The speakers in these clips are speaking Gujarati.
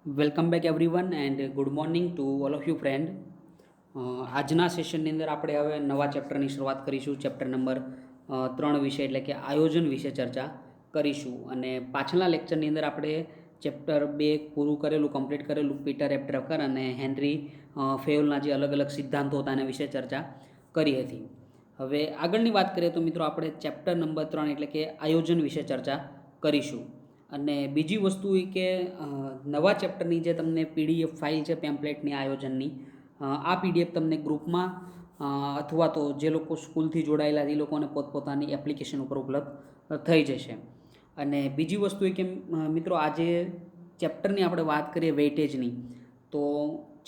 Welcome back everyone and good morning to all of you friend. આજના સેશનની અંદર આપણે હવે નવા ચેપ્ટરની શરૂઆત કરીશું. ચેપ્ટર નંબર 3 વિશે એટલે કે આયોજન વિશે ચર્ચા કરીશું. અને પાછલા લેક્ચરની અંદર આપણે ચેપ્ટર 2 પૂરું કરેલું, કમ્પ્લીટ કરેલું, પીટર એપ્ટેકર અને હેનરી ફેયોલના જે અલગ અલગ સિદ્ધાંતો હતા એના વિશે ચર્ચા કરી હતી. હવે આગળની વાત કરીએ તો મિત્રો આપણે ચેપ્ટર નંબર 3 એટલે કે આયોજન વિશે ચર્ચા કરીશું. અને બીજી વસ્તુ એ કે નવા ચેપ્ટરની જે તમને પીડીએફ ફાઇલ છે પેમ્પલેટની આયોજનની, આ પીડીએફ તમને ગ્રુપમાં અથવા તો જે લોકો સ્કૂલથી જોડાયેલા એ લોકોને પોતપોતાની એપ્લિકેશન ઉપર ઉપલબ્ધ થઈ જશે. અને બીજી વસ્તુ એ કે મિત્રો આજે ચેપ્ટરની આપણે વાત કરીએ વેઇટેજની, તો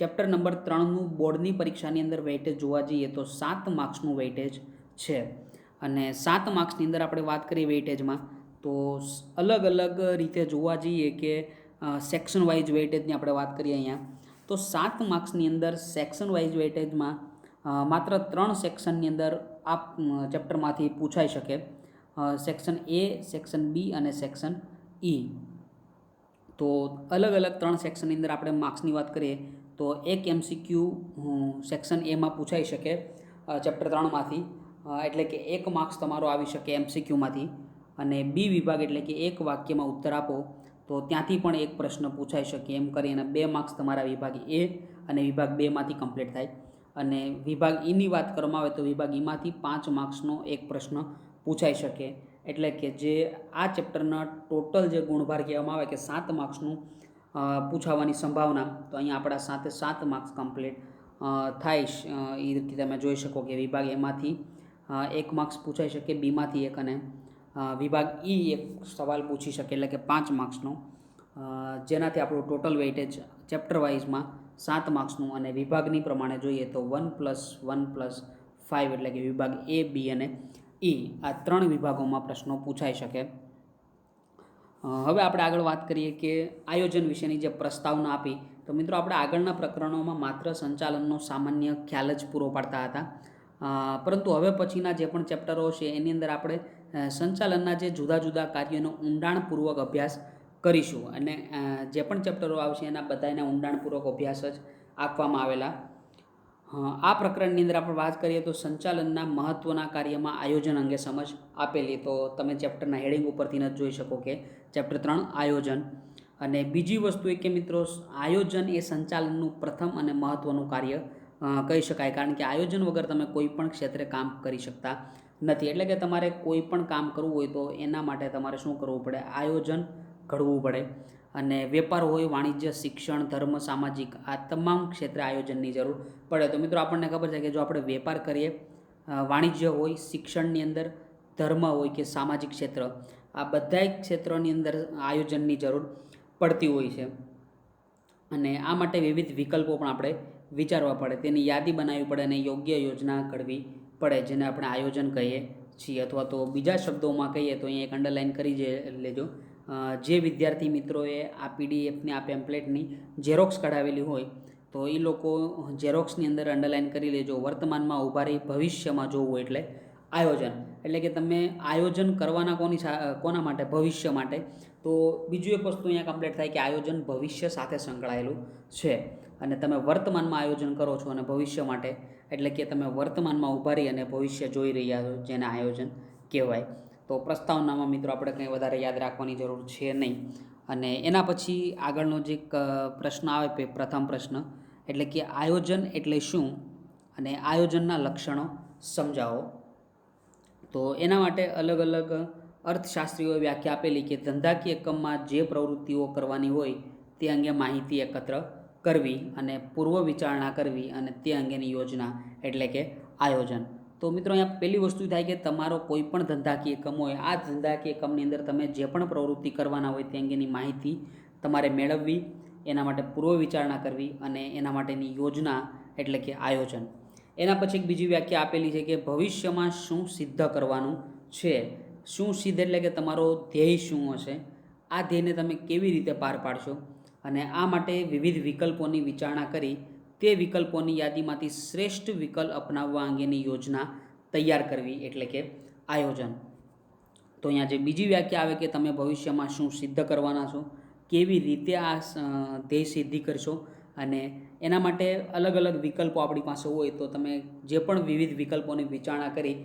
ચેપ્ટર નંબર 3નું બોર્ડની પરીક્ષાની અંદર વેઇટેજ જોવા જઈએ તો 7 માર્ક્સનું વેઇટેજ છે. અને 7 માર્ક્સની અંદર આપણે વાત કરીએ વેઇટેજમાં તો અલગ અલગ રીતે જોવા જઈએ કે સેક્શન વાઇઝ વેઇટેજની આપણે વાત કરીએ અહીંયા તો 7 માર્ક્સની અંદર સેક્શન વાઇઝ વેઇટેજમાં માત્ર 3 સેક્શનની અંદર આ ચેપ્ટરમાંથી પૂછાઈ શકે. સેક્શન એ, સેક્શન બી અને સેક્શન ઈ. તો અલગ અલગ 3 સેક્શનની અંદર આપણે માર્ક્સની વાત કરીએ તો એક MCQ સેક્શન એમાં પૂછાઈ શકે ચેપ્ટર 3માંથી, એટલે કે 1 માર્ક્સ તમારો આવી શકે MCQમાંથી. અને બી વિભાગ એટલે કે એક વાક્યમાં ઉત્તર આપો તો ત્યાંથી પણ એક પ્રશ્ન પૂછાઈ શકે. એમ કરીને 2 માર્ક્સ તમારા વિભાગ એ અને વિભાગ 2માંથી કમ્પ્લીટ થાય. અને વિભાગ ઈની વાત કરવામાં આવે તો વિભાગ ઈમાંથી 5 માર્ક્સનો એક પ્રશ્ન પૂછાઈ શકે. એટલે કે જે આ ચેપ્ટરના ટોટલ જે ગુણભાર કહેવામાં આવે કે 7 માર્ક્સનું પૂછાવાની સંભાવના, તો અહીંયા આપણા 7 માર્ક્સ કમ્પ્લીટ થાય. એ રીતે તમે જોઈ શકો કે વિભાગ એમાંથી 1 માર્ક્સ પૂછાઈ શકે, બીમાંથી 1 અને વિભાગ ઈ એક સવાલ પૂછી શકે એટલે કે 5 માર્ક્સનો, જેનાથી આપણું ટોટલ વેઇટેજ ચેપ્ટર વાઇઝમાં 7 માર્ક્સનું. અને વિભાગની પ્રમાણે જોઈએ તો 1+1+5 એટલે કે વિભાગ એ, બી અને ઈ, આ 3 વિભાગોમાં પ્રશ્નો પૂછાઈ શકે. હવે આપણે આગળ વાત કરીએ કે આયોજન વિશેની જે પ્રસ્તાવના આપી, તો મિત્રો આપણે આગળના પ્રકરણોમાં માત્ર સંચાલનનો સામાન્ય ખ્યાલ જ પૂરો પાડતા હતા, પરંતુ હવે પછીના જે પણ ચેપ્ટરો છે એની અંદર આપણે સંચાલનના જે જુદા જુદા કાર્યોનો ઊંડાણપૂર્વક અભ્યાસ કરીશું. અને જે પણ ચેપ્ટરો આવશે એના બધાના ઊંડાણપૂર્વક અભ્યાસ જ આપવામાં આવેલા. આ પ્રકરણની અંદર આપણે વાત કરીએ તો સંચાલનના મહત્ત્વના કાર્યમાં આયોજન અંગે સમજ આપેલી. તો તમે ચેપ્ટરના હેડિંગ ઉપરથી જ જોઈ શકો કે ચેપ્ટર 3 આયોજન. અને બીજી વસ્તુ એ કે મિત્રો આયોજન એ સંચાલનનું પ્રથમ અને મહત્ત્વનું કાર્ય કહી શકાય, કારણ કે આયોજન વગર તમે કોઈ પણ ક્ષેત્રે કામ કરી શકતા નથી. એટલે કે તમારે કોઈ પણ કામ કરવું હોય તો એના માટે તમારે શું કરવું પડે? આયોજન ઘડવું પડે. અને વેપાર હોય, વાણિજ્ય, શિક્ષણ, ધર્મ, સામાજિક, આ તમામ ક્ષેત્રે આયોજનની જરૂર પડે. તો મિત્રો આપણને ખબર છે કે જો આપણે વેપાર કરીએ, વાણિજ્ય હોય, શિક્ષણની અંદર ધર્મ હોય કે સામાજિક ક્ષેત્ર, આ બધાય ક્ષેત્રોની અંદર આયોજનની જરૂર પડતી હોય છે. અને આ માટે વિવિધ વિકલ્પો પણ આપણે વિચારવા પડે, તેની યાદી બનાવવી પડે અને યોગ્ય યોજના ઘડવી પડે, જેને આપણે આયોજન કહીએ છીએ. અથવા તો બીજા શબ્દોમાં કહીએ તો અહીંયા એક અંડરલાઇન કરી લેજો. જે વિદ્યાર્થી મિત્રોએ આ પીડીએફની, આ પેમ્પલેટની ઝેરોક્સ કઢાવેલી હોય તો એ લોકો ઝેરોક્સની અંદર અંડરલાઇન કરી લેજો. વર્તમાનમાં ઊભા રહી ભવિષ્યમાં જોવું એટલે આયોજન. એટલે કે તમે આયોજન કરવાના કોના માટે? ભવિષ્ય માટે. તો બીજું એક વસ્તુ અહીંયા કમ્પ્લીટ થાય કે આયોજન ભવિષ્ય સાથે સંકળાયેલું છે. અને તમે વર્તમાનમાં આયોજન કરો છો અને ભવિષ્ય માટે, એટલે કે તમે વર્તમાનમાં ઊભા રહી અને ભવિષ્ય જોઈ રહ્યા છો, જેને આયોજન કહેવાય. તો પ્રસ્તાવનામાં મિત્રો આપણે કંઈ વધારે યાદ રાખવાની જરૂર છે નહીં. અને એના પછી આગળનો જે પ્રશ્ન આવે, પ્રથમ પ્રશ્ન, એટલે કે આયોજન એટલે શું અને આયોજનના લક્ષણો સમજાવો. તો એના માટે અલગ અલગ અર્થશાસ્ત્રીઓએ વ્યાખ્યા આપેલી કે ધંધાકીય એકમમાં જે પ્રવૃત્તિઓ કરવાની હોય તે અંગે માહિતી એકત્ર કરવી અને પૂર્વ વિચારણા કરવી અને તે અંગેની યોજના એટલે કે આયોજન. તો મિત્રો અહીંયા પહેલી વસ્તુ થાય કે તમારો કોઈ પણ ધંધાકીય એકમ હોય, આ ધંધાકીય એકમની અંદર તમે જે પણ પ્રવૃત્તિ કરવાના હોય તે અંગેની માહિતી તમારે મેળવવી, એના માટે પૂર્વ વિચારણા કરવી અને એના માટેની યોજના એટલે કે આયોજન. એના પછી એક બીજી વ્યાખ્યા આપેલી છે કે ભવિષ્યમાં શું સિદ્ધ કરવાનું છે. શું સિદ્ધ એટલે કે તમારો ધ્યેય શું હશે, આ ધ્યેયને તમે કેવી રીતે પાર પાડશો, અને આ માટે વિવિધ વિકલ્પોની વિચારણા કરી તે વિકલ્પોની યાદીમાંથી શ્રેષ્ઠ વિકલ્પ અપનાવવા અંગેની યોજના તૈયાર કરવી એટલે કે આયોજન. તો અહીંયા જે બીજી વ્યાખ્યા આવે કે તમે ભવિષ્યમાં શું સિદ્ધ કરવાના છો, કેવી રીતે આ ધ્યેય સિદ્ધિ કરશો, અને એના માટે અલગ અલગ વિકલ્પો આપણી પાસે હોય તો તમે જે પણ વિવિધ વિકલ્પોની વિચારણા કરી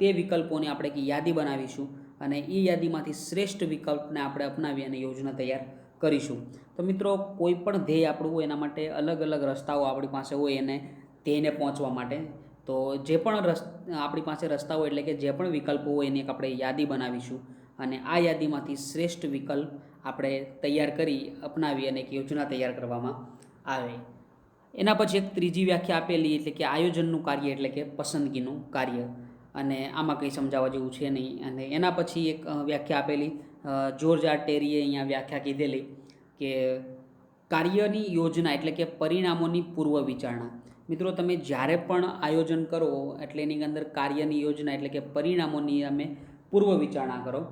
તે વિકલ્પોની આપણે એક યાદી બનાવીશું અને એ યાદીમાંથી શ્રેષ્ઠ વિકલ્પને આપણે અપનાવી અને યોજના તૈયાર કરીશું. તો મિત્રો, કોઈ પણ ધ્યેય આપણું હોય એના માટે અલગ અલગ રસ્તાઓ આપણી પાસે હોય એને ધ્યેયને પહોંચવા માટે. તો જે પણ આપણી પાસે રસ્તા હોય એટલે કે જે પણ વિકલ્પો હોય એની એક આપણે યાદી બનાવીશું અને આ યાદીમાંથી શ્રેષ્ઠ વિકલ્પ આપણે તૈયાર કરી અપનાવી અને એક યોજના તૈયાર કરવામાં આવે. એના પછી એક ત્રીજી વ્યાખ્યા આપેલી એટલે કે આયોજનનું કાર્ય એટલે કે પસંદગીનું કાર્ય, અને આમાં કંઈ સમજાવવા જેવું છે નહીં. અને એના પછી એક વ્યાખ્યા આપેલી જ્યોર્જ આર ટેરીએ અહીંયા વ્યાખ્યા કીધેલી કે કાર્યની યોજના એટલે કે પરિણામોની પૂર્વ વિચારણા. મિત્રો, તમે જ્યારે પણ આયોજન કરો એટલે એની અંદર કાર્યની યોજના એટલે કે પરિણામોની તમે પૂર્વ વિચારણા કરો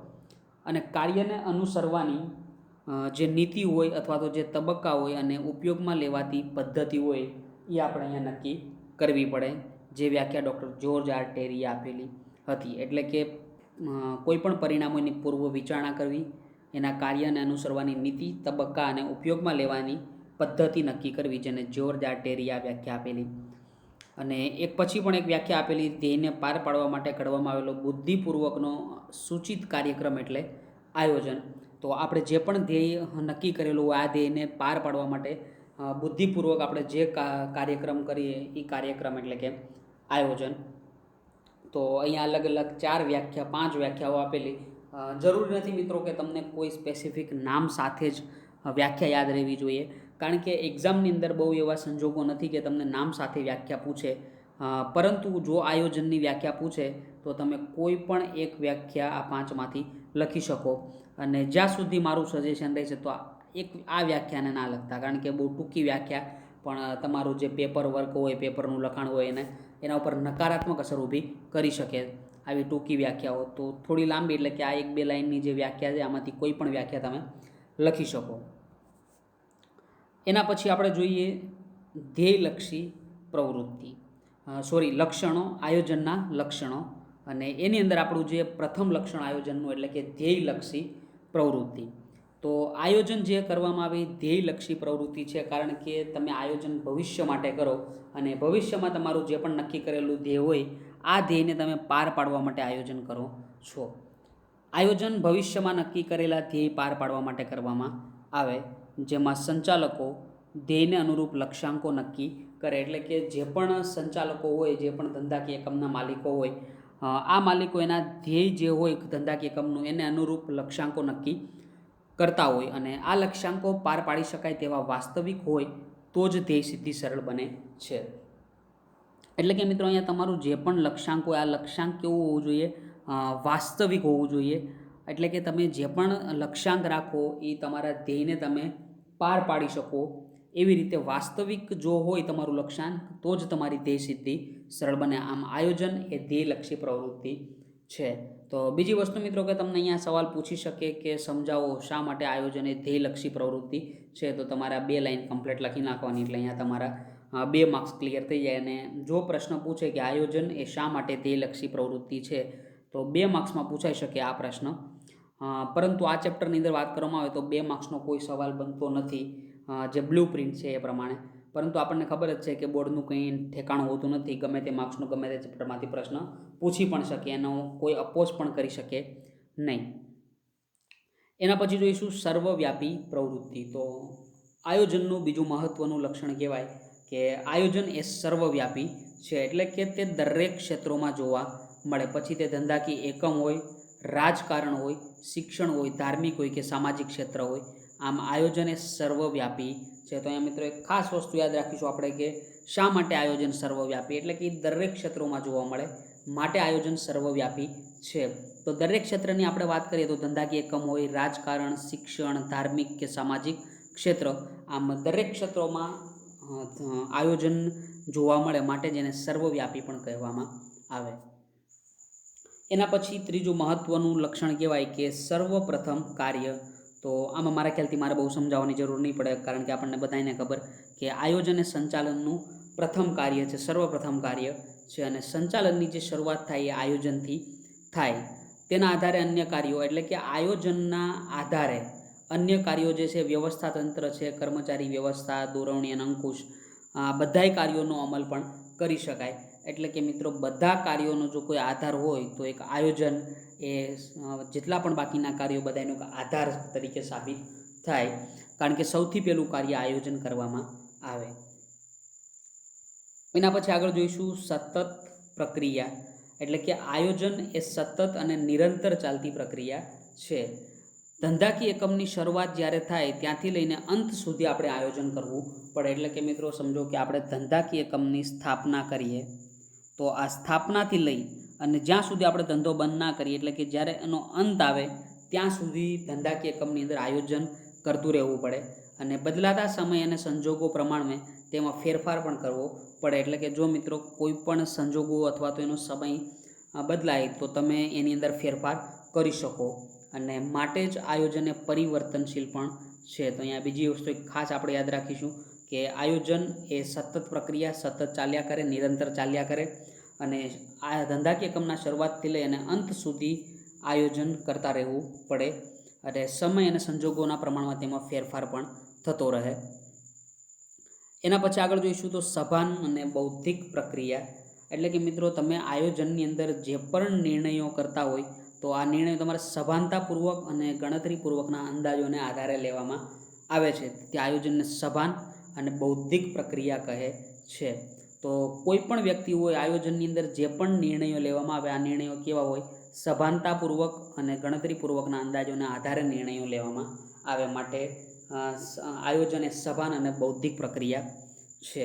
અને કાર્યને અનુસરવાની જે નીતિ હોય અથવા તો જે તબક્કા હોય અને ઉપયોગમાં લેવાતી પદ્ધતિ હોય એ આપણે અહીંયા નક્કી કરવી પડે, જે વ્યાખ્યા ડૉક્ટર જ્યોર્જ આર ટેરીએ આપેલી હતી. એટલે કે કોઈપણ પરિણામોની પૂર્વ વિચારણા કરવી, એના કાર્યને અનુસરવાની નીતિ, તબક્કા અને ઉપયોગમાં લેવાની પદ્ધતિ નક્કી કરવી, જેને જ્યોર્જ આર ટેરીએ આ વ્યાખ્યા આપેલી. અને એક પછી પણ એક વ્યાખ્યા આપેલી, ધ્યેયને પાર પાડવા માટે ઘડવામાં આવેલો બુદ્ધિપૂર્વકનો સૂચિત કાર્યક્રમ એટલે આયોજન. તો આપણે જે પણ ધ્યેય નક્કી કરેલું હોય આ ધ્યેયને પાર પાડવા માટે બુદ્ધિપૂર્વક આપણે જે કાર્યક્રમ કરીએ એ કાર્યક્રમ એટલે કે આયોજન. તો અહીંયા અલગ અલગ 5 વ્યાખ્યાઓ આપેલી. જરૂરી નથી મિત્રો કે તમને કોઈ સ્પેસિફિક નામ સાથે જ વ્યાખ્યા યાદ રહેવી જોઈએ, કારણ કે એક્ઝામની અંદર બહુ એવા સંજોગો નથી કે તમને નામ સાથે વ્યાખ્યા પૂછે. પરંતુ જો આયોજનની વ્યાખ્યા પૂછે તો તમે કોઈ પણ એક વ્યાખ્યા આ 5માંથી લખી શકો. અને જ્યાં સુધી મારું સજેશન રહેશે તો આ વ્યાખ્યાને ના લખતા, કારણ કે બહુ ટૂંકી વ્યાખ્યા પણ તમારું જે પેપર વર્ક હોય, પેપરનું લખાણ હોય એના ઉપર નકારાત્મક અસર ઊભી કરી શકે. આવી ટૂંકી વ્યાખ્યાઓ તો થોડી લાંબી, એટલે કે આ 1-2 લાઇનની જે વ્યાખ્યા છે આમાંથી કોઈ પણ વ્યાખ્યા તમે લખી શકો. એના પછી આપણે જોઈએ ધ્યેયલક્ષી પ્રવૃત્તિ, લક્ષણો, આયોજનના લક્ષણો. અને એની અંદર આપણું જે પ્રથમ લક્ષણ આયોજનનું એટલે કે ધ્યેયલક્ષી પ્રવૃત્તિ. તો આયોજન જે કરવામાં આવે ધ્યેયલક્ષી પ્રવૃત્તિ છે, કારણ કે તમે આયોજન ભવિષ્ય માટે કરો અને ભવિષ્યમાં તમારું જે પણ નક્કી કરેલું ધ્યેય હોય આ ધ્યેયને તમે પાર પાડવા માટે આયોજન કરો છો. આયોજન ભવિષ્યમાં નક્કી કરેલા ધ્યેય પાર પાડવા માટે કરવામાં આવે, જેમાં સંચાલકો ધ્યેયને અનુરૂપ લક્ષ્યાંકો નક્કી કરે. એટલે કે જે પણ સંચાલકો હોય, જે પણ ધંધાકીય એકમના માલિકો હોય, આ માલિકો એના ધ્યેય જે હોય ધંધાકીય એકમનું એને અનુરૂપ લક્ષ્યાંકો નક્કી કરતા હોય અને આ લક્ષ્યાંકો પાર પાડી શકાય તેવા વાસ્તવિક હોય તો જ ધ્યેય સિદ્ધિ સરળ બને છે. એટલે કે મિત્રો, અહીંયા તમારું જે પણ લક્ષ્યાંક હોય આ લક્ષ્યાંક કેવું હોવું જોઈએ? વાસ્તવિક હોવું જોઈએ. એટલે કે તમે જે પણ લક્ષ્યાંક રાખો એ તમારા ધ્યેયને તમે પાર પાડી શકો એવી રીતે વાસ્તવિક જો હોય તમારું લક્ષ્યાંક તો જ તમારી ધ્યેય સિદ્ધિ સરળ બને. આમ આયોજન એ ધ્યેયલક્ષી પ્રવૃત્તિ છે. તો બીજી વસ્તુ મિત્રો કે તમને અહીંયા સવાલ પૂછી શકે કે સમજાવો શા માટે આયોજન એ ધ્યેયલક્ષી પ્રવૃત્તિ છે. તો તમારા 2 લાઇન કમ્પ્લીટ લખી નાખવાની, એટલે અહીંયા તમારા 2 માર્ક્સ ક્લિયર થઈ જાય. અને જો પ્રશ્ન પૂછે કે આયોજન એ શા માટે ધ્યેયલક્ષી પ્રવૃત્તિ છે તો 2 માર્ક્સમાં પૂછાઈ શકે આ પ્રશ્ન. પરંતુ આ ચેપ્ટરની અંદર વાત કરવામાં આવે તો 2 માર્ક્સનો કોઈ સવાલ બનતો નથી, જે બ્લુ પ્રિન્ટ છે એ પ્રમાણે. પરંતુ આપણને ખબર જ છે કે બોર્ડનું કંઈ ઠેકાણું હોતું નથી, ગમે તે માર્ક્સનું ગમે તે ચેપ્ટરમાંથી પ્રશ્ન પૂછી પણ શકે, એનો કોઈ અપોઝ પણ કરી શકે નહીં. એના પછી જોઈશું સર્વવ્યાપી પ્રવૃત્તિ. તો આયોજનનું બીજું મહત્ત્વનું લક્ષણ કહેવાય કે આયોજન એ સર્વવ્યાપી છે. એટલે કે તે દરેક ક્ષેત્રોમાં જોવા મળે, પછી તે ધંધાકીય એકમ હોય, રાજકારણ હોય, શિક્ષણ હોય, ધાર્મિક હોય કે સામાજિક ક્ષેત્ર હોય. આમ આયોજન એ સર્વવ્યાપી છે. તો અહીંયા મિત્રો એક ખાસ વસ્તુ યાદ રાખીશું આપણે કે શા માટે આયોજન સર્વવ્યાપી, એટલે કે દરેક ક્ષેત્રોમાં જોવા મળે માટે આયોજન સર્વવ્યાપી છે. તો દરેક ક્ષેત્રની આપણે વાત કરીએ તો ધંધાકીય એકમ હોય, રાજકારણ, શિક્ષણ, ધાર્મિક કે સામાજિક ક્ષેત્ર, આમ દરેક ક્ષેત્રોમાં આયોજન જોવા મળે માટે જેને સર્વવ્યાપી પણ કહેવામાં આવે. એના પછી ત્રીજું મહત્ત્વનું લક્ષણ કહેવાય કે સર્વપ્રથમ કાર્ય. તો આમાં મારા ખ્યાલથી મારે બહુ સમજાવવાની જરૂર નહીં પડે, કારણ કે આપણને બધાને ખબર કે આયોજન એ સંચાલનનું પ્રથમ કાર્ય છે, સર્વપ્રથમ કાર્ય છે. અને સંચાલનની જે શરૂઆત થાય એ આયોજનથી થાય. તેના આધારે અન્ય કાર્યો, એટલે કે આયોજનના આધારે અન્ય કાર્યો જે છે, વ્યવસ્થા તંત્ર છે, કર્મચારી વ્યવસ્થા, દોરવણી અને અંકુશ, આ બધાય કાર્યોનો અમલ પણ કરી શકાય. એટલે કે મિત્રો બધા કાર્યોનો જો કોઈ આધાર હોય તો એક આયોજન એ જેટલા પણ બાકીના કાર્યો બધાનો એક આધાર તરીકે સાબિત થાય, કારણ કે સૌથી પહેલું કાર્ય આયોજન કરવામાં આવે. એના પછી આગળ જોઈશું સતત પ્રક્રિયા. એટલે કે આયોજન એ સતત અને નિરંતર ચાલતી પ્રક્રિયા છે. ધંધાકીય એકમની શરૂઆત જ્યારે થાય ત્યાંથી લઈને અંત સુધી આપણે આયોજન કરવું પડે. એટલે કે મિત્રો સમજો કે આપણે ધંધાકીય એકમની સ્થાપના કરીએ તો આ સ્થાપનાથી લઈ અને જ્યાં સુધી આપણે ધંધો બંધ ના કરીએ, એટલે કે જ્યારે એનો અંત આવે ત્યાં સુધી ધંધાકીય એકમની અંદર આયોજન કરતું રહેવું પડે. અને બદલાતા સમય અને સંજોગો પ્રમાણે તેમાં ફેરફાર પણ કરવો પડે. એટલે કે જો મિત્રો કોઈ પણ સંજોગો અથવા તો એનો સમય બદલાય તો તમે એની અંદર ફેરફાર કરી શકો, અને માટે જ આયોજન એ પરિવર્તનશીલ પણ છે. તો અહીંયા બીજી વસ્તુ એક ખાસ આપણે યાદ રાખીશું કે આયોજન એ સતત પ્રક્રિયા, સતત ચાલ્યા કરે, નિરંતર ચાલ્યા કરે, અને આ ધંધાકીય એકમના શરૂઆતથી લઈ અને અંત સુધી આયોજન કરતા રહેવું પડે, અને સમય અને સંજોગોના પ્રમાણમાં તેમાં ફેરફાર પણ થતો રહે. એના પછી આગળ જોઈશું તો સભાન અને બૌદ્ધિક પ્રક્રિયા. એટલે કે મિત્રો તમે આયોજનની અંદર જે પણ નિર્ણયો કરતા હોય તો આ નિર્ણયો તમારે સભાનતાપૂર્વક અને ગણતરીપૂર્વકના અંદાજોને આધારે લેવામાં આવે છે. તે આયોજનને સભાન અને બૌદ્ધિક પ્રક્રિયા કહે છે. તો કોઈ પણ વ્યક્તિ હોય, આયોજનની અંદર જે પણ નિર્ણયો લેવામાં આવે આ નિર્ણયો કેવા હોય? સભાનતાપૂર્વક અને ગણતરીપૂર્વકના અંદાજોના આધારે નિર્ણયો લેવામાં આવે. માટે આયોજન એ સભાન અને બૌદ્ધિક પ્રક્રિયા છે.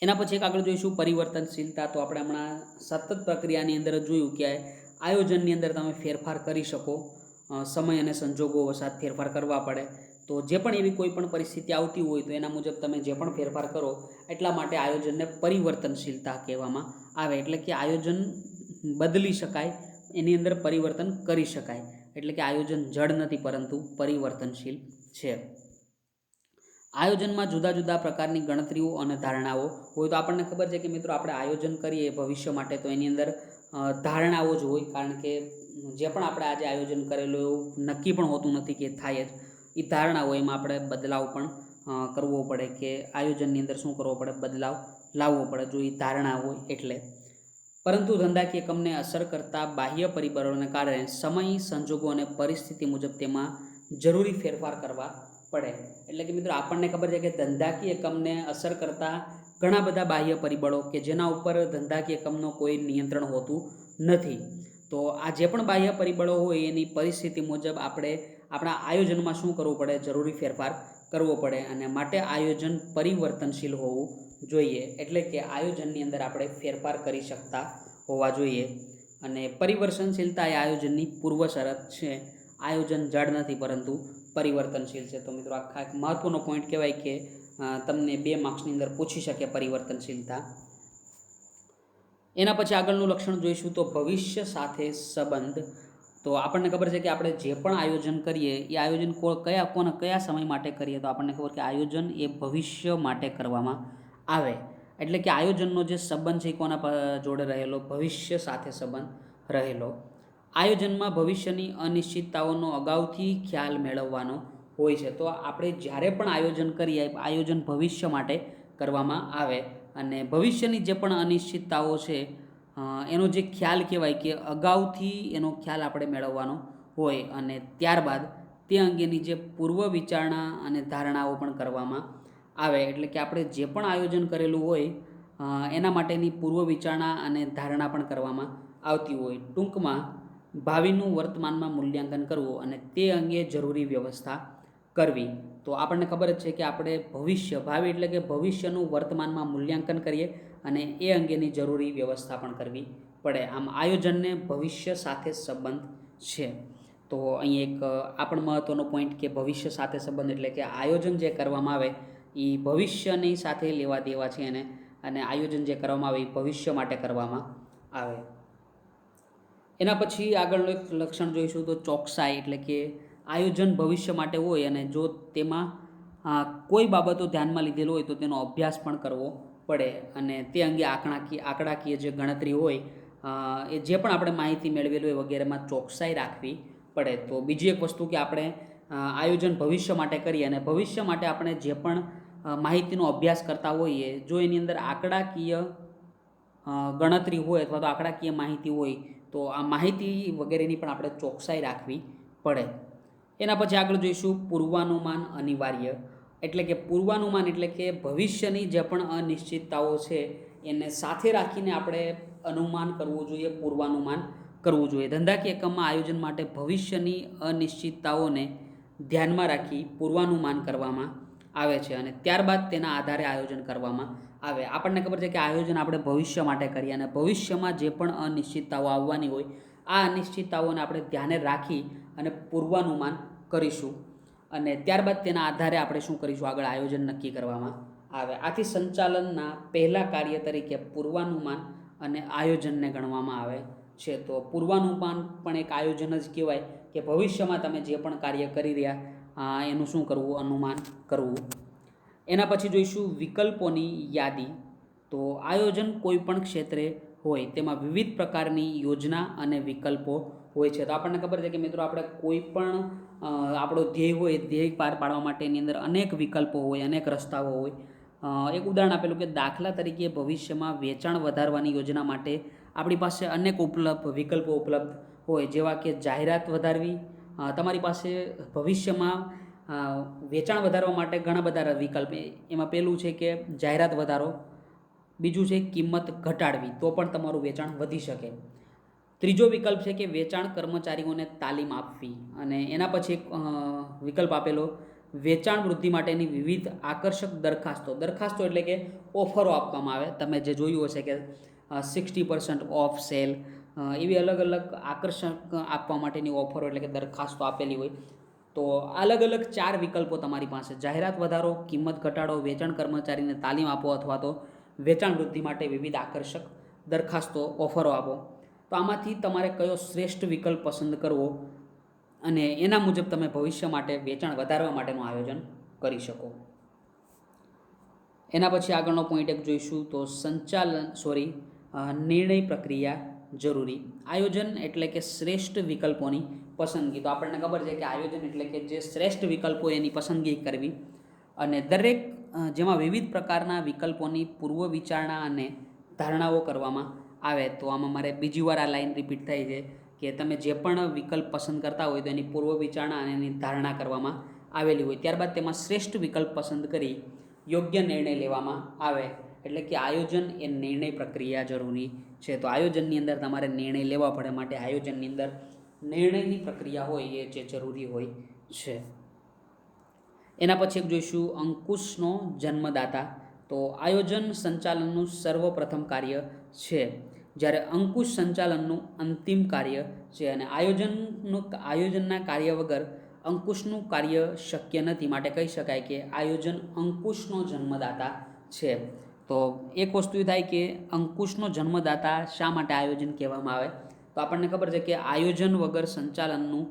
એના પછી એક આગળ જોઈશું પરિવર્તનશીલતા. તો આપણે હમણાં સતત પ્રક્રિયાની અંદર જોયું કે આયોજનની અંદર તમે ફેરફાર કરી શકો, સમય અને સંજોગો વસાત ફેરફાર કરવા પડે. તો જે પણ એવી કોઈ પણ પરિસ્થિતિ આવતી હોય તો એના મુજબ તમે જે પણ ફેરફાર કરો, એટલા માટે આયોજનને પરિવર્તનશીલતા કહેવામાં આવે. એટલે કે આયોજન બદલી શકાય, એની અંદર પરિવર્તન કરી શકાય. એટલે કે આયોજન જડ નથી પરંતુ પરિવર્તનશીલ છે. આયોજનમાં જુદા જુદા પ્રકારની ગણતરીઓ અને ધારણાઓ હોય. તો આપણને ખબર છે કે મિત્રો આપણે આયોજન કરીએ ભવિષ્ય માટે તો એની અંદર ધારણાઓ જ હોય, કારણ કે જે પણ આપણે આજે આયોજન કરેલું એવું નક્કી પણ હોતું નથી કે થાય જ. એ ધારણાઓ, એમાં આપણે બદલાવ પણ કરવો પડે, કે આયોજનની અંદર શું કરવો પડે? બદલાવ લાવવો પડે, જો એ ધારણા હોય એટલે. પરંતુ ધંધાકીય એકમને અસર કરતા બાહ્ય પરિબળોને કારણે સમય, સંજોગો અને પરિસ્થિતિ મુજબ તેમાં જરૂરી ફેરફાર કરવા પડે. એટલે કે મિત્રો આપણને ખબર છે કે ધંધાકીય એકમને અસર કરતા ઘણા બધા બાહ્ય પરિબળો કે જેના ઉપર ધંધાકીય એકમનો કોઈ નિયંત્રણ હોતું નથી. તો આ જે પણ બાહ્ય પરિબળો હોય એની પરિસ્થિતિ મુજબ આપણે આપણા આયોજનમાં શું કરવું પડે? જરૂરી ફેરફાર કરવો પડે, અને માટે આયોજન પરિવર્તનશીલ હોવું જોઈએ. એટલે કે આયોજનની અંદર આપણે ફેરફાર કરી શકતા હોવા જોઈએ. અને પરિવર્તનશીલતા એ આયોજનની પૂર્વ શરત છે. આયોજન જડ નથી પરંતુ પરિવર્તનશીલ છે. તો મિત્રો આખા એક મહત્ત્વનો પોઈન્ટ કહેવાય કે તમને 2 માર્ક્સની અંદર પૂછી શકે પરિવર્તનશીલતા. એના પછી આગળનું લક્ષણ જોઈશું તો ભવિષ્ય સાથે સંબંધ. તો આપણને ખબર છે કે આપણે જે પણ આયોજન કરીએ એ આયોજન કયા સમય માટે કરીએ? તો આપણને ખબર કે આયોજન એ ભવિષ્ય માટે કરવામાં આવે. એટલે કે આયોજનનો જે સંબંધ છે એ કોના જોડે રહેલો? ભવિષ્ય સાથે સંબંધ રહેલો. આયોજનમાં ભવિષ્યની અનિશ્ચિતતાઓનો અગાઉથી ખ્યાલ મેળવવાનો હોય છે. તો આપણે જ્યારે પણ આયોજન કરીએ, આયોજન ભવિષ્ય માટે કરવામાં આવે, અને ભવિષ્યની જે પણ અનિશ્ચિતતાઓ છે એનો જે ખ્યાલ કહેવાય કે અગાઉથી એનો ખ્યાલ આપણે મેળવવાનો હોય, અને ત્યારબાદ તે અંગેની જે પૂર્વ વિચારણા અને ધારણાઓ પણ કરવામાં આવે. એટલે કે આપણે જે પણ આયોજન કરેલું હોય એના માટેની પૂર્વ વિચારણા અને ધારણા પણ કરવામાં આવતી હોય. ટૂંકમાં ભાવિનું વર્તમાનમાં મૂલ્યાંકન કરવું અને તે અંગે જરૂરી વ્યવસ્થા કરવી. તો આપણને ખબર જ છે કે આપણે ભાવિ એટલે કે ભવિષ્યનું વર્તમાનમાં મૂલ્યાંકન કરીએ અને એ અંગેની જરૂરી વ્યવસ્થા પણ કરવી પડે. આમ આયોજનને ભવિષ્ય સાથે સંબંધ છે. તો અહીં એક આ પણ મહત્ત્વનો પોઈન્ટ કે ભવિષ્ય સાથે સંબંધ, એટલે કે આયોજન જે કરવામાં આવે એ ભવિષ્યની સાથે લેવા દેવા છે અને આયોજન જે કરવામાં આવે એ ભવિષ્ય માટે કરવામાં આવે. એના પછી આગળનું એક લક્ષણ જોઈશું તો ચોકસાઈ. એટલે કે આયોજન ભવિષ્ય માટે હોય અને જો તેમાં કોઈ બાબતો ધ્યાનમાં લીધેલ હોય તો તેનો અભ્યાસ પણ કરવો પડે, અને તે અંગે આંકડાકીય જે ગણતરી હોય એ જે પણ આપણે માહિતી મેળવેલી હોય વગેરેમાં ચોકસાઈ રાખવી પડે. તો બીજી એક વસ્તુ કે આપણે આયોજન ભવિષ્ય માટે કરીએ અને ભવિષ્ય માટે આપણે જે પણ માહિતીનો અભ્યાસ કરતા હોઈએ, જો એની અંદર આંકડાકીય ગણતરી હોય અથવા તો આંકડાકીય માહિતી હોય તો આ માહિતી વગેરેની પણ આપણે ચોકસાઈ રાખવી પડે. એના પછી આગળ જોઈશું પૂર્વાનુમાન અનિવાર્ય. એટલે કે પૂર્વાનુમાન એટલે કે ભવિષ્યની જે પણ અનિશ્ચિતતાઓ છે એને સાથે રાખીને આપણે અનુમાન કરવું જોઈએ, પૂર્વાનુમાન કરવું જોઈએ. ધંધાકીય એકમમાં આયોજન માટે ભવિષ્યની અનિશ્ચિતતાઓને ધ્યાનમાં રાખી પૂર્વાનુમાન કરવામાં આવે છે અને ત્યારબાદ તેના આધારે આયોજન કરવામાં આવે. આપણને ખબર છે કે આયોજન આપણે ભવિષ્ય માટે કરીએ અને ભવિષ્યમાં જે પણ અનિશ્ચિતતાઓ આવવાની હોય આ અનિશ્ચિતતાઓને આપણે ધ્યાને રાખી અને પૂર્વાનુમાન કરીશું અને ત્યારબાદ તેના આધારે આપણે શું કરીશું, આગળ આયોજન નક્કી કરવામાં આવે. આથી સંચાલનના પહેલા કાર્ય તરીકે પૂર્વાનુમાન અને આયોજનને ગણવામાં આવે છે. તો પૂર્વાનુમાન પણ એક આયોજન જ કહેવાય કે ભવિષ્યમાં તમે જે પણ કાર્ય કરી રહ્યા એનું શું કરવું, અનુમાન કરવું. એના પછી જોઈશું વિકલ્પોની યાદી. તો આયોજન કોઈ પણ ક્ષેત્રે હોય તેમાં વિવિધ પ્રકારની યોજના અને વિકલ્પો હોય છે. તો આપણને ખબર છે કે મિત્રો આપણે કોઈ પણ આપણો ધ્યેય હોય, ધ્યેય પાર પાડવા માટેની અંદર અનેક વિકલ્પો હોય, અનેક રસ્તાઓ હોય. એક ઉદાહરણ આપેલું કે દાખલા તરીકે ભવિષ્યમાં વેચાણ વધારવાની યોજના માટે આપણી પાસે અનેક વિકલ્પો ઉપલબ્ધ હોય, જેવા કે જાહેરાત વધારવી. તમારી પાસે ભવિષ્યમાં વેચાણ વધારવા માટે ઘણા બધા વિકલ્પ, એમાં પહેલું છે કે જાહેરાત વધારો, બીજું છે કિંમત ઘટાડવી તો પણ તમારું વેચાણ વધી શકે. ત્રીજો વિકલ્પ છે કે વેચાણ કર્મચારીઓને તાલીમ આપવી અને એના પછી એક વિકલ્પ આપેલો વેચાણ વૃદ્ધિ માટેની વિવિધ આકર્ષક દરખાસ્તો એટલે કે ઓફરો આપવામાં આવે. તમે જે જોયું હશે કે 60% ઓફ સેલ, એવી અલગ અલગ આકર્ષક આપવા માટેની ઓફરો એટલે કે દરખાસ્તો આપેલી હોય. તો અલગ અલગ 4 વિકલ્પો તમારી પાસે, જાહેરાત વધારો, કિંમત ઘટાડો, વેચાણ કર્મચારીને તાલીમ આપો અથવા તો વેચાણ વૃદ્ધિ માટે વિવિધ આકર્ષક દરખાસ્તો, ઓફરો આપો. તો આમાંથી તમારે કયો શ્રેષ્ઠ વિકલ્પ પસંદ કરવો અને એના મુજબ તમે ભવિષ્ય માટે વેચાણ વધારવા માટેનું આયોજન કરી શકો. એના પછી આગળનો પોઈન્ટ એક જોઈશું તો નિર્ણય પ્રક્રિયા જરૂરી. આયોજન એટલે કે શ્રેષ્ઠ વિકલ્પોની પસંદગી. તો આપણને ખબર છે કે આયોજન એટલે કે જે શ્રેષ્ઠ વિકલ્પો એની પસંદગી કરવી અને દરેક જેમાં વિવિધ પ્રકારના વિકલ્પોની પૂર્વ વિચારણા અને ધારણાઓ કરવામાં આવે. તો આમાં મારે બીજી વાર આ લાઈન રિપીટ થઈ છે કે તમે જે પણ વિકલ્પ પસંદ કરતા હોય તો એની પૂર્વ વિચારણા અને એની ધારણા કરવામાં આવેલી હોય, ત્યારબાદ તેમાં શ્રેષ્ઠ વિકલ્પ પસંદ કરી યોગ્ય નિર્ણય લેવામાં આવે. એટલે કે આયોજન એ નિર્ણય પ્રક્રિયા જરૂરી છે. તો આયોજનની અંદર તમારે નિર્ણય લેવા પડે, માટે આયોજનની અંદર નિર્ણયની પ્રક્રિયા હોય એ જે જરૂરી હોય છે. એના પછી એક જોઈશું અંકુશનો જન્મદાતા. તો આયોજન સંચાલનનું સર્વપ્રથમ કાર્ય છે, જ્યારે અંકુશ સંચાલનનું અંતિમ કાર્ય છે અને આયોજનના કાર્ય વગર અંકુશનું કાર્ય શક્ય નથી. માટે કહી શકાય કે આયોજન અંકુશનો જન્મદાતા છે. તો એક વસ્તુ એ થાય કે અંકુશનો જન્મદાતા શા માટે આયોજન કહેવામાં આવે? તો આપણને ખબર છે કે આયોજન વગર સંચાલનનું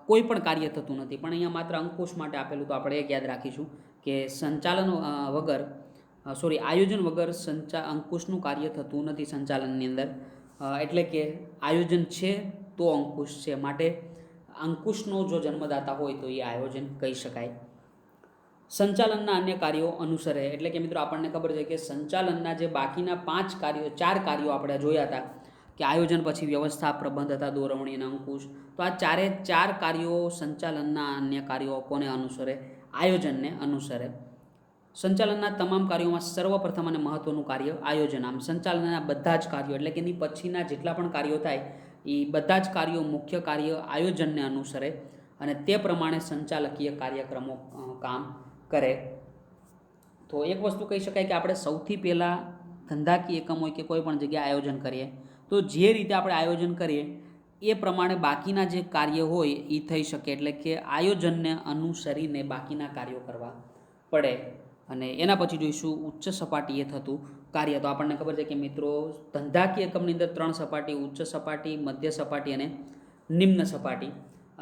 કોઈ પણ કાર્ય થતું નથી, પણ અહીંયા માત્ર અંકુશ માટે આપેલું, તો આપણે એક યાદ રાખીશું કે આયોજન વગર અંકુશનું કાર્ય થતું નથી સંચાલનની અંદર. એટલે કે આયોજન છે તો અંકુશ છે, માટે અંકુશનો જો જન્મદાતા હોય તો એ આયોજન કહી શકાય. સંચાલનના અન્ય કાર્યો અનુસરે. એટલે કે મિત્રો આપણને ખબર છે કે સંચાલનના જે બાકીના 4 કાર્યો આપણે જોયા હતા કે આયોજન પછી વ્યવસ્થા, પ્રબંધ હતા, દોરવણી અને અંકુશ. તો આ 4 કાર્યો સંચાલનના અન્ય કાર્યો કોને અનુસરે? આયોજનને અનુસરે. સંચાલનના તમામ કાર્યોમાં સર્વપ્રથમ અને મહત્વનું કાર્ય આયોજન. આમ સંચાલનના બધા જ કાર્યો એટલે કે એની પછીના જેટલા પણ કાર્યો થાય એ બધા જ કાર્યો મુખ્ય કાર્ય આયોજનને અનુસરે અને તે પ્રમાણે સંચાલકીય કાર્યક્રમો કામ કરે. તો એક વસ્તુ કહી શકાય કે આપણે સૌથી પહેલાં ધંધાકીય એકમ હોય કે કોઈ પણ જગ્યાએ આયોજન કરીએ તો જે રીતે આપણે આયોજન કરીએ એ પ્રમાણે બાકીના જે કાર્ય હોય એ થઈ શકે. એટલે કે આયોજનને અનુસરીને બાકીના કાર્યો કરવા પડે. અને એના પછી જોઈશું ઉચ્ચ સપાટીએ થતું કાર્ય. તો આપણને ખબર છે કે મિત્રો ધંધાકીય એકમની અંદર 3 સપાટી, ઉચ્ચ સપાટી, મધ્ય સપાટી અને નિમ્ન સપાટી.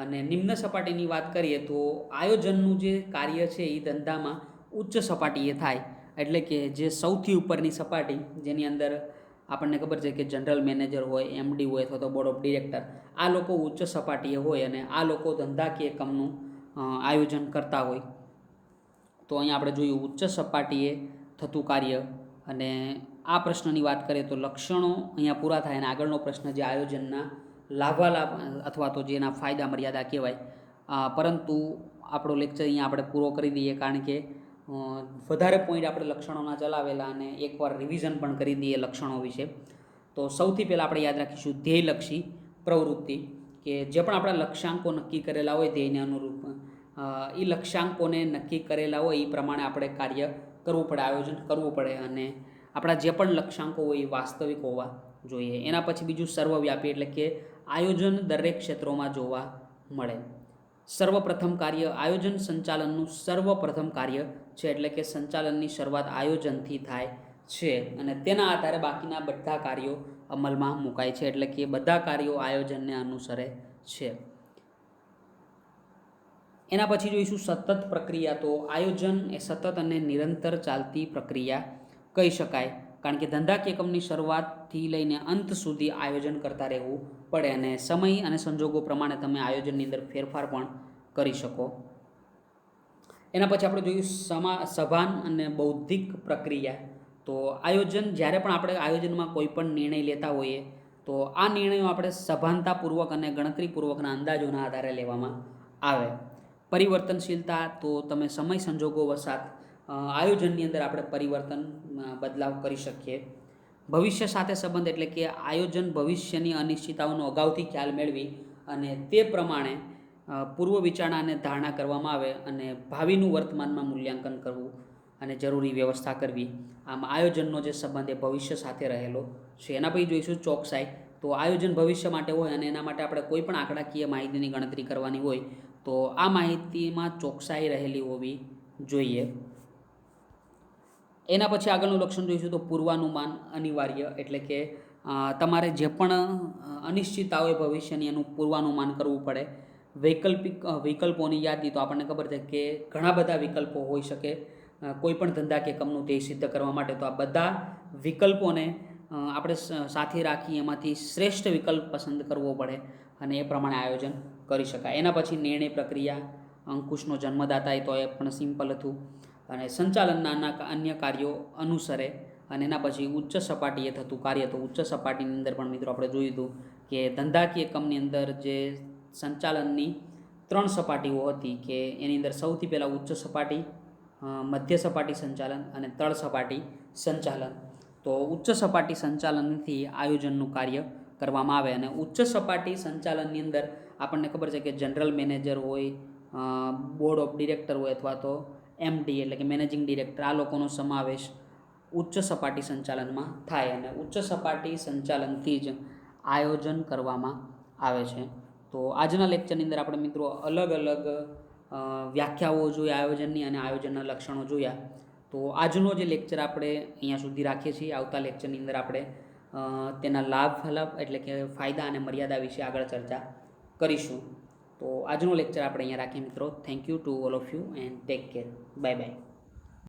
અને નિમ્ન સપાટીની વાત કરીએ તો આયોજનનું જે કાર્ય છે એ ધંધામાં ઉચ્ચ સપાટીએ થાય. એટલે કે જે સૌથી ઉપરની સપાટી, જેની અંદર આપણને ખબર છે કે જનરલ મેનેજર હોય, MD હોય અથવા તો બોર્ડ ઓફ ડિરેક્ટર, આ લોકો ઉચ્ચ સપાટીએ હોય અને આ લોકો ધંધાકીય એકમનું આયોજન કરતા હોય. તો અહીંયા આપણે જોયું ઉચ્ચ સપાટીએ થતું કાર્ય, અને આ પ્રશ્નની વાત કરીએ તો લક્ષણો અહીંયા પૂરા થાય અને આગળનો પ્રશ્ન જે આયોજનના લાભાલાભ અથવા તો જેના ફાયદા મર્યાદા કહેવાય. પરંતુ આપણો લેક્ચર અહીંયા આપણે પૂરો કરી દઈએ, કારણ કે વધારે પોઈન્ટ આપણે લક્ષણોના ચલાવેલા અને એકવાર રિવિઝન પણ કરી દઈએ લક્ષણો વિશે. તો સૌથી પહેલાં આપણે યાદ રાખીશું ધ્યેયલક્ષી પ્રવૃત્તિ, કે જે પણ આપણા લક્ષ્યાંકો નક્કી કરેલા હોય ધ્યેયને અનુરૂપ, એ લક્ષ્યાંકોને નક્કી કરેલા હોય એ પ્રમાણે આપણે કાર્ય કરવું પડે, આયોજન કરવું પડે, અને આપણા જે પણ લક્ષ્યાંકો હોય એ વાસ્તવિક હોવા જોઈએ. એના પછી બીજું સર્વવ્યાપી, એટલે કે આયોજન દરેક ક્ષેત્રોમાં જોવા મળે. સર્વપ્રથમ કાર્ય આયોજન સંચાલનનું સર્વપ્રથમ કાર્ય છે, એટલે કે સંચાલનની શરૂઆત આયોજનથી થાય છે અને તેના આધારે બાકીના બધા કાર્યો અમલમાં મુકાય છે, એટલે કે બધા કાર્યો આયોજનને અનુસરે છે. એના પછી જોઈશું સતત પ્રક્રિયા. તો આયોજન એ સતત અને નિરંતર ચાલતી પ્રક્રિયા કહી શકાય, કારણ કે ધંધાકીય એકમની શરૂઆતથી લઈને અંત સુધી આયોજન કરતા રહેવું પડે, અને સમય અને સંજોગો પ્રમાણે તમે આયોજનની અંદર ફેરફાર પણ કરી શકો. એના પછી આપણે જોયું સભાન અને બૌદ્ધિક પ્રક્રિયા. તો આયોજન, જ્યારે પણ આપણે આયોજનમાં કોઈ પણ નિર્ણય લેતા હોઈએ તો આ નિર્ણયો આપણે સભાનતાપૂર્વક અને ગણતરીપૂર્વકના અંદાજોના આધારે લેવામાં આવે. પરિવર્તનશીલતા, તો તમે સમય સંજોગો વસાત આયોજનની અંદર આપણે પરિવર્તન બદલાવ કરી શકીએ. ભવિષ્ય સાથે સંબંધ, એટલે કે આયોજન ભવિષ્યની અનિશ્ચિતતાઓનો અગાઉથી ખ્યાલ મેળવી અને તે પ્રમાણે પૂર્વ વિચારણા અને ધારણા કરવામાં આવે અને ભાવિનું વર્તમાનમાં મૂલ્યાંકન કરવું અને જરૂરી વ્યવસ્થા કરવી. આમ આયોજનનો જે સંબંધ એ ભવિષ્ય સાથે રહેલો છે. એના પછી જોઈશું ચોકસાઈ. તો આયોજન ભવિષ્ય માટે હોય અને એના માટે આપણે કોઈ પણ આંકડાકીય માહિતીની ગણતરી કરવાની હોય તો આ માહિતીમાં ચોકસાઈ રહેલી હોવી જોઈએ. એના પછી આગળનું લક્ષણ જોઈશું તો પૂર્વાનુમાન અનિવાર્ય, એટલે કે તમારે જે પણ અનિશ્ચિતતા હોય ભવિષ્યની એનું પૂર્વાનુમાન કરવું પડે. વિકલ્પોની યાદી, તો આપણને ખબર છે કે ઘણા બધા વિકલ્પો હોઈ શકે કોઈ પણ ધંધા કે એકમનું ધ્યેય સિદ્ધ કરવા માટે. તો આ બધા વિકલ્પોને આપણે સાથે રાખી એમાંથી શ્રેષ્ઠ વિકલ્પ પસંદ કરવો પડે અને એ પ્રમાણે આયોજન કરી શકાય. એના પછી નિર્ણય પ્રક્રિયા, અંકુશનો જન્મદાતા, એ તો એ પણ સિમ્પલ હતું, અને સંચાલનના અન્ય કાર્યો અનુસરે. અને એના પછી ઉચ્ચ સપાટીએ થતું કાર્ય. તો ઉચ્ચ સપાટીની અંદર પણ મિત્રો આપણે જોયું હતું કે ધંધાકીય એકમની અંદર જે સંચાલનની 3 સપાટીઓ હતી, કે એની અંદર સૌથી પહેલાં ઉચ્ચ સપાટી, મધ્ય સપાટી સંચાલન અને તળ સપાટી સંચાલન. તો ઉચ્ચ સપાટી સંચાલનથી આયોજનનું કાર્ય કરવામાં આવે, અને ઉચ્ચ સપાટી સંચાલનની અંદર આપણને ખબર છે કે જનરલ મેનેજર હોય, બોર્ડ ઓફ ડિરેક્ટર હોય, અથવા તો MD એટલે કે મેનેજિંગ ડિરેક્ટર, આ લોકોનો સમાવેશ ઉચ્ચ સપાટી સંચાલનમાં થાય, અને ઉચ્ચ સપાટી સંચાલનથી જ આયોજન કરવામાં આવે છે. તો આજના લેક્ચરની અંદર આપણે મિત્રો અલગ અલગ વ્યાખ્યાઓ જોઈ આયોજનની અને આયોજનના લક્ષણો જોયા. તો આજનો જે લેક્ચર આપણે અહીંયા સુધી રાખીએ છીએ. આવતા લેક્ચરની અંદર આપણે તેના લાભ એટલે કે ફાયદા અને મર્યાદા વિશે આગળ ચર્ચા કરીશું. તો આજનો લેક્ચર આપણે અહીંયા રાખીએ મિત્રો. Thank you to all of you and take care. Bye bye.